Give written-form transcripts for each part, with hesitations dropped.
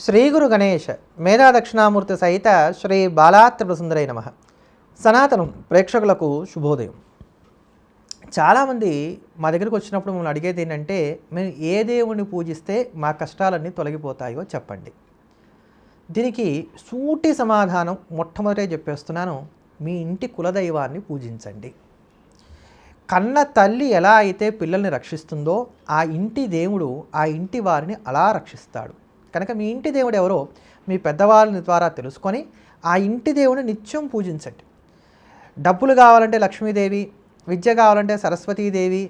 శ్రీ గురు గణేష్ మేధా దక్షిణామూర్తి సహిత శ్రీ బాలాత్రిపురసుందరై నమః. సనాతనం ప్రేక్షకులకు శుభోదయం. చాలామంది మా దగ్గరికి వచ్చినప్పుడు మమ్మల్ని అడిగేది ఏంటంటే, మేము ఏ దేవుని పూజిస్తే మా కష్టాలన్నీ తొలగిపోతాయో చెప్పండి. దీనికి సూటి సమాధానం మొట్టమొదటే చెప్పేస్తున్నాను, మీ ఇంటి కులదైవాన్ని పూజించండి. కన్న తల్లి ఎలా అయితే పిల్లల్ని రక్షిస్తుందో ఆ ఇంటి దేవుడు ఆ ఇంటి వారిని అలా రక్షిస్తాడు. కనుక మీ ఇంటి దేవుడు ఎవరో మీ పెద్దవాళ్ళ ద్వారా తెలుసుకొని ఆ ఇంటి దేవుని నిత్యం పూజించండి. డబ్బులు కావాలంటే లక్ష్మీదేవి, విద్య కావాలంటే సరస్వతీదేవి,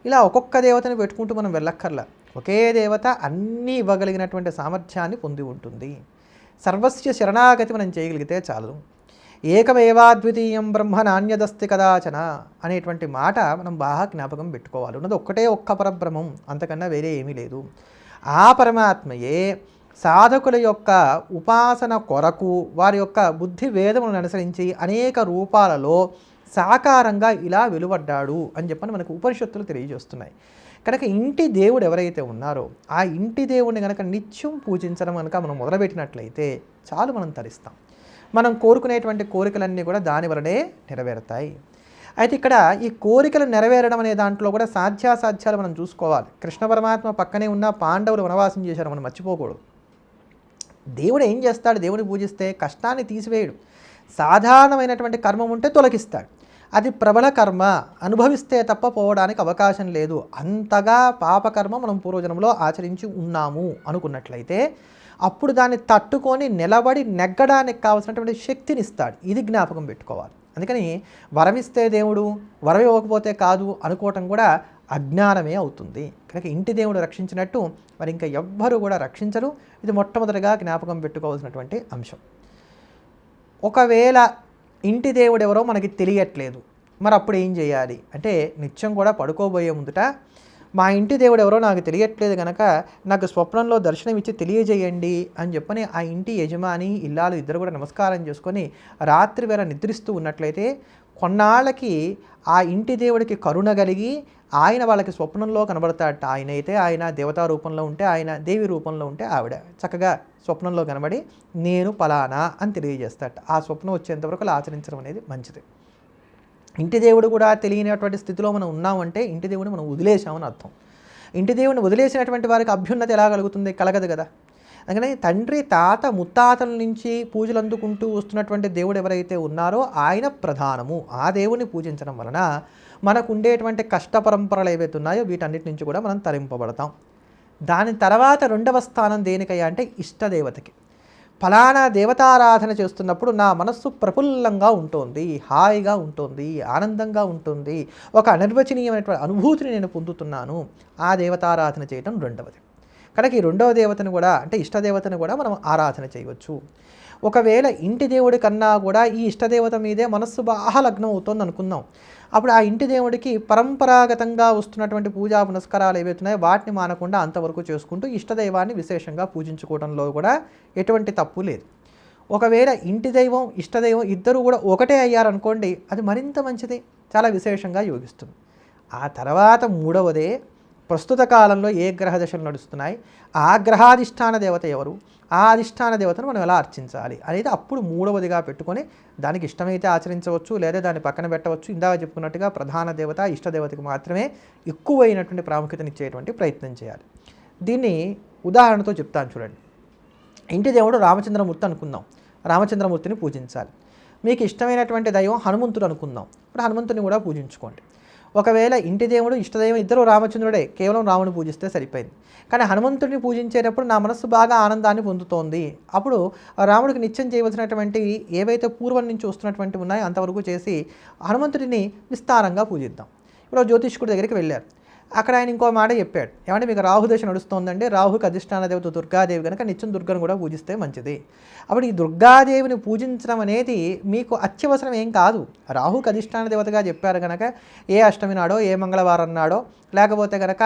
ఇలా ఒక్కొక్క దేవతని పెట్టుకుంటూ మనం వెళ్ళక్కర్లా. ఒకే దేవత అన్నీ ఇవ్వగలిగినటువంటి సామర్థ్యాన్ని పొంది ఉంటుంది. సర్వస్య శరణాగతి మనం చేయగలిగితే చాలు. ఏకమేవాద్వితీయం బ్రహ్మ నాణ్యదస్తి కదాచన అనేటువంటి మాట మనం బాగా జ్ఞాపకం పెట్టుకోవాలి. ఉన్నది ఒక్క పరబ్రహ్మం, అంతకన్నా వేరే ఏమీ లేదు. ఆ పరమాత్మయే సాధకుల యొక్క ఉపాసన కొరకు వారి యొక్క బుద్ధి వేదములను అనుసరించి అనేక రూపాలలో సాకారంగా ఇలా వెలువడ్డాడు అని చెప్పని మనకు ఉపనిషత్తులు తెలియజేస్తున్నాయి. కనుక ఇంటి దేవుడు ఎవరైతే ఉన్నారో ఆ ఇంటి దేవుడిని కనుక నిత్యం పూజించడం కనుక మనం మొదలుపెట్టినట్లయితే చాలు, మనం తరిస్తాం. మనం కోరుకునేటువంటి కోరికలన్నీ కూడా దాని వలనే నెరవేరుతాయి. అయితే ఇక్కడ ఈ కోరికలు నెరవేరడం అనే దాంట్లో కూడా సాధ్యాసాధ్యాలు మనం చూసుకోవాలి. కృష్ణ పరమాత్మ పక్కనే ఉన్న పాండవులు వనవాసం చేశారు, మనం మర్చిపోకూడదు. దేవుడు ఏం చేస్తాడు? దేవుని పూజిస్తే కష్టాన్ని తీసివేయడు. సాధారణమైనటువంటి కర్మం ఉంటే తొలగిస్తాడు. అది ప్రబల కర్మ, అనుభవిస్తే తప్ప పోవడానికి అవకాశం లేదు. అంతగా పాపకర్మ మనం పూర్వజన్మలో ఆచరించి ఉన్నాము అనుకున్నట్లయితే అప్పుడు దాన్ని తట్టుకొని నిలబడి నెగ్గడానికి కావాల్సినటువంటి శక్తిని ఇస్తాడు. ఇది జ్ఞాపకం పెట్టుకోవాలి. అందుకని వరమిస్తే దేవుడు, వరం ఇవ్వకపోతే కాదు అనుకోవటం కూడా అజ్ఞానమే అవుతుంది. కనుక ఇంటి దేవుడు రక్షించినట్టు మరి ఇంకా ఎవ్వరూ కూడా రక్షించరు. ఇది మొట్టమొదటిగా జ్ఞాపకం పెట్టుకోవాల్సినటువంటి అంశం. ఒకవేళ ఇంటి దేవుడు ఎవరో మనకి తెలియట్లేదు, మరి అప్పుడు ఏం చేయాలి అంటే, నిత్యం కూడా పడుకోబోయే ముందుట మా ఇంటి దేవుడు ఎవరో నాకు తెలియట్లేదు కనుక నాకు స్వప్నంలో దర్శనం ఇచ్చి తెలియజేయండి అని చెప్పని ఆ ఇంటి యజమాని ఇల్లాలు ఇద్దరు కూడా నమస్కారం చేసుకొని రాత్రి వేళ నిద్రిస్తూ ఉన్నట్లయితే కొన్నాళ్ళకి ఆ ఇంటి దేవుడికి కరుణ కలిగి ఆయన వాళ్ళకి స్వప్నంలో కనబడతాడట. ఆయన అయితే ఆయన దేవతా రూపంలో ఉంటే, ఆయన దేవి రూపంలో ఉంటే ఆవిడ చక్కగా స్వప్నంలో కనబడి నేను పలానా అని తెలియజేస్తాడట. ఆ స్వప్నం వచ్చేంతవరకు అలా ఆచరించడం అనేది మంచిది. ఇంటి దేవుడు కూడా తెలియనటువంటి స్థితిలో మనం ఉన్నామంటే ఇంటి దేవుడిని మనం వదిలేసామని అర్థం. ఇంటి దేవుడిని వదిలేసినటువంటి వారికి అభ్యున్నతి ఎలా కలుగుతుంది? కలగదు కదా. అందుకని తండ్రి తాత ముత్తాతల నుంచి పూజలు అందుకుంటూ వస్తున్నటువంటి దేవుడు ఎవరైతే ఉన్నారో ఆయన ప్రధానము. ఆ దేవుడిని పూజించడం వలన మనకు ఉండేటువంటి కష్ట పరంపరలు ఏవైతే ఉన్నాయో వీటన్నిటి నుంచి కూడా మనం తరింపబడతాం. దాని తర్వాత రెండవ స్థానం దేనికయ్యా అంటే ఇష్టదేవతకి. ఫలానా దేవతారాధన చేస్తున్నప్పుడు నా మనస్సు ప్రఫుల్లంగా ఉంటుంది, హాయిగా ఉంటుంది, ఆనందంగా ఉంటుంది, ఒక అనిర్వచనీయమైనటువంటి అనుభూతిని నేను పొందుతున్నాను. ఆ దేవతారాధన చేయటం రెండవది. కనుక ఈ రెండవ దేవతను కూడా అంటే ఇష్టదేవతను కూడా మనం ఆరాధన చేయవచ్చు. ఒకవేళ ఇంటి దేవుడి కన్నా కూడా ఈ ఇష్టదేవత మీదే మనస్సు బాగా లగ్నం అవుతుంది అనుకుందాం. అప్పుడు ఆ ఇంటి దేవుడికి పరంపరాగతంగా వస్తున్నటువంటి పూజా పునస్కారాలు ఏవైతున్నాయో వాటిని మానకుండా అంతవరకు చేసుకుంటూ ఇష్టదైవాన్ని విశేషంగా పూజించుకోవడంలో కూడా ఎటువంటి తప్పు లేదు. ఒకవేళ ఇంటి దైవం ఇష్టదైవం ఇద్దరు కూడా ఒకటే అయ్యారనుకోండి, అది మరింత మంచిది, చాలా విశేషంగా యోగిస్తుంది. ఆ తర్వాత మూడవదే ప్రస్తుత కాలంలో ఏ గ్రహ దశలు నడుస్తున్నాయి, ఆ గ్రహాధిష్టాన దేవత ఎవరు, ఆ అధిష్టాన దేవతను మనం ఎలా అర్చించాలి అనేది అప్పుడు మూడవదిగా పెట్టుకొని దానికి ఇష్టమైతే ఆచరించవచ్చు, లేదా దాన్ని పక్కన పెట్టవచ్చు. ఇందాక చెప్పుకున్నట్టుగా ప్రధాన దేవత ఇష్టదేవతకి మాత్రమే ఎక్కువైనటువంటి ప్రాముఖ్యతనిచ్చేటువంటి ప్రయత్నం చేయాలి. దీన్ని ఉదాహరణతో చెప్తాను చూడండి. ఇంటి దేవుడు రామచంద్రమూర్తి అనుకుందాం. రామచంద్రమూర్తిని పూజించాలి. మీకు ఇష్టమైనటువంటి దైవం హనుమంతుడు అనుకుందాం. ఇప్పుడు హనుమంతుని కూడా పూజించుకోండి. ఒకవేళ ఇంటి దేవుడు ఇష్టదైవం ఇద్దరు రామచంద్రుడే, కేవలం రాముని పూజిస్తే సరిపోయింది. కానీ హనుమంతుడిని పూజించేటప్పుడు నా మనస్సు బాగా ఆనందాన్ని పొందుతోంది. అప్పుడు రాముడికి నిత్యం చేయవలసినటువంటి ఏవైతే పూర్వం నుంచి వస్తున్నటువంటి ఉన్నాయో అంతవరకు చేసి హనుమంతుడిని విస్తారంగా పూజిద్దాం. ఇప్పుడు జ్యోతిష్కుడి దగ్గరికి వెళ్ళారు. అక్కడ ఆయన ఇంకో మాట చెప్పాడు, ఏమంటే మీకు రాహుదశ నడుస్తోందండి, రాహుకి అధిష్టాన దేవత దుర్గాదేవి కనుక నిత్యం దుర్గను కూడా పూజిస్తే మంచిది. అప్పుడు ఈ దుర్గాదేవిని పూజించడం అనేది మీకు అత్యవసరం ఏం కాదు. రాహుకి అధిష్టాన దేవతగా చెప్పారు కనుక ఏ అష్టమి నాడో ఏ మంగళవారం నాడో లేకపోతే కనుక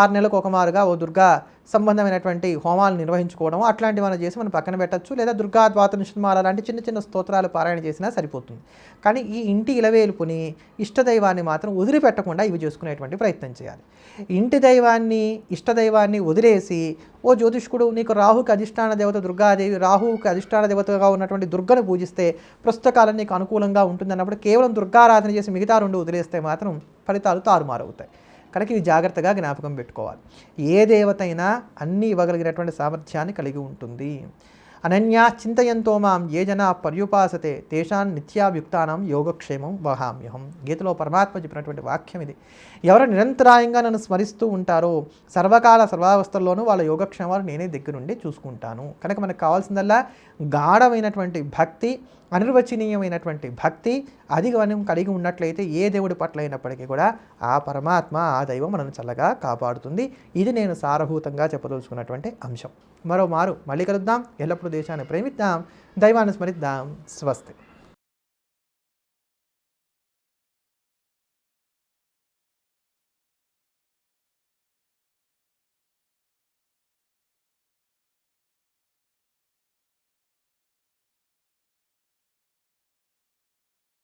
6 నెలలకు ఒక మారుగా ఓ దుర్గా సంబంధమైనటువంటి హోమాలు నిర్వహించుకోవడం అట్లాంటివి చేసి మనం పక్కన పెట్టచ్చు. లేదా దుర్గా ద్వాదశ నిషిద్ధమాల లాంటి చిన్న చిన్న స్తోత్రాలు పారాయణ చేసినా సరిపోతుంది. కానీ ఈ ఇంటి ఇలవేలుపుని ఇష్టదైవాన్ని మాత్రం వదిలిపెట్టకుండా ఇవి చేసుకునేటువంటి ప్రయత్నం చేయాలి. ఇంటి దైవాన్ని ఇష్టదైవాన్ని వదిలేసి ఓ జ్యోతిష్కుడు నీకు రాహుకి అధిష్టాన దేవత దుర్గాదేవి, రాహువుకి అధిష్టాన దేవతగా ఉన్నటువంటి దుర్గను పూజిస్తే ప్రస్తుత కాలం నీకు అనుకూలంగా ఉంటుంది అన్నప్పుడు కేవలం దుర్గారాధన చేసి మిగతా రెండు వదిలేస్తే మాత్రం ఫలితాలు తారుమారవుతాయి. కనుక ఇవి జాగ్రత్తగా జ్ఞాపకం పెట్టుకోవాలి. ఏ దేవత అయినా అన్నీ ఇవ్వగలిగినటువంటి సామర్థ్యాన్ని కలిగి ఉంటుంది. అనన్యా చింతయంతో మాం ఏ జనా పర్యుపాసతే తేషాన్ నిత్యాభ్యుక్తానం యోగక్షేమం వహామ్యహం. గీతలో పరమాత్మ చెప్పినటువంటి వాక్యం ఇది. ఎవరు నిరంతరాయంగా నన్ను స్మరిస్తూ ఉంటారో సర్వకాల సర్వావస్థల్లోనూ వాళ్ళ యోగక్షేమాలు నేనే దగ్గరుండి చూసుకుంటాను. కనుక మనకు కావాల్సిందల్లా గాఢమైనటువంటి భక్తి, అనిర్వచనీయమైనటువంటి భక్తి, అది మనం కలిగి ఉన్నట్లయితే ఏ దేవుడి పట్ల అయినప్పటికీ కూడా ఆ పరమాత్మ, ఆ దైవం మనల్ని చల్లగా కాపాడుతుంది. ఇది నేను సారభూతంగా చెప్పదలుచుకున్నటువంటి అంశం. మరోమారు మళ్ళీ కలుద్దాం. ఎల్లప్పుడూ దేశాన్ని ప్రేమిద్దాం, దైవాన్ని స్మరిద్దాం. స్వస్తి.